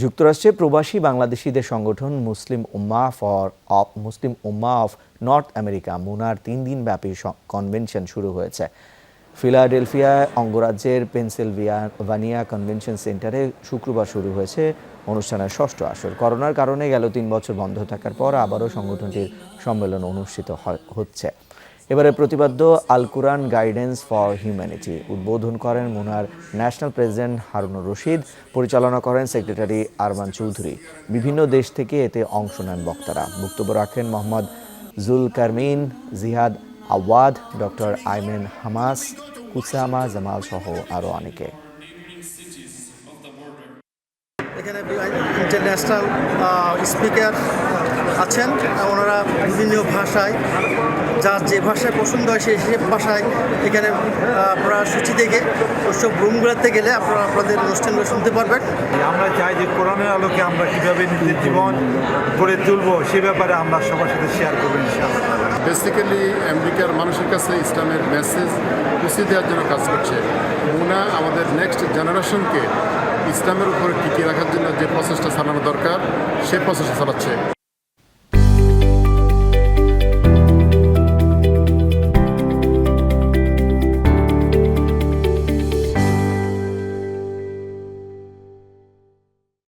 যুক্তরাষ্ট্রে প্রবাসী বাংলাদেশিদের সংগঠন মুসলিম উম্মাহ অফ নর্থ আমেরিকা মুনার 3 দিনব্যাপী কনভেনশন শুরু হয়েছে। ফিলাডেলফিয়া অঙ্গরাজ্যের পেনসিলভানিয়া কনভেনশন সেন্টারে শুক্রবার শুরু হয়েছে অনুষ্ঠানের ষষ্ঠ আসর। করোনার কারণে গেল 3 বছর বন্ধ থাকার পর আবারও সংগঠনটির সম্মেলন অনুষ্ঠিত হচ্ছে। এবারে প্রতিপাদ্য আল কুরআন গাইডেন্স ফর হিউম্যানিটি উদ্বোধন করেন মুনার ন্যাশনাল প্রেসিডেন্ট হারুনুর রশিদ, পরিচালনা করেন সেক্রেটারি আরমান চৌধুরী। বিভিন্ন দেশ থেকে এতে অংশ নেন বক্তারা। বক্তব্য রাখেন মোহাম্মদ জুলকারমিন, জিহাদ আওয়াদ, ডক্টর আইমেন হামাস, কুসামা জামাল সহ আরও অনেকে। এখানে ইন্টারন্যাশনাল স্পিকার আছেন, ওনারা বিভিন্ন ভাষায় যার যে ভাষায় পছন্দ হয় সেই ভাষায় এখানে আপনারা সূচি দেখে ওইসব রুমগুলোতে গেলে আপনারা আপনাদের অনুষ্ঠানগুলো শুনতে পারবেন। আমরা চাই যে কোরআনের আলোকে আমরা কীভাবে নিজের জীবন গড়ে তুলব সে ব্যাপারে আমরা সবার সাথে শেয়ার করবো ইনশাআল্লাহ। বেসিক্যালি আমেরিকার মানুষের কাছে ইসলামের মেসেজ পৌঁছে দেওয়ার জন্য কাজ করছে। মুনা আমাদের নেক্সট জেনারেশনকে ইসলামের উপরে টিকিয়ে রাখার জন্য যে প্রসেসটা চালানো দরকার সেই প্রসেসটা চালাচ্ছে।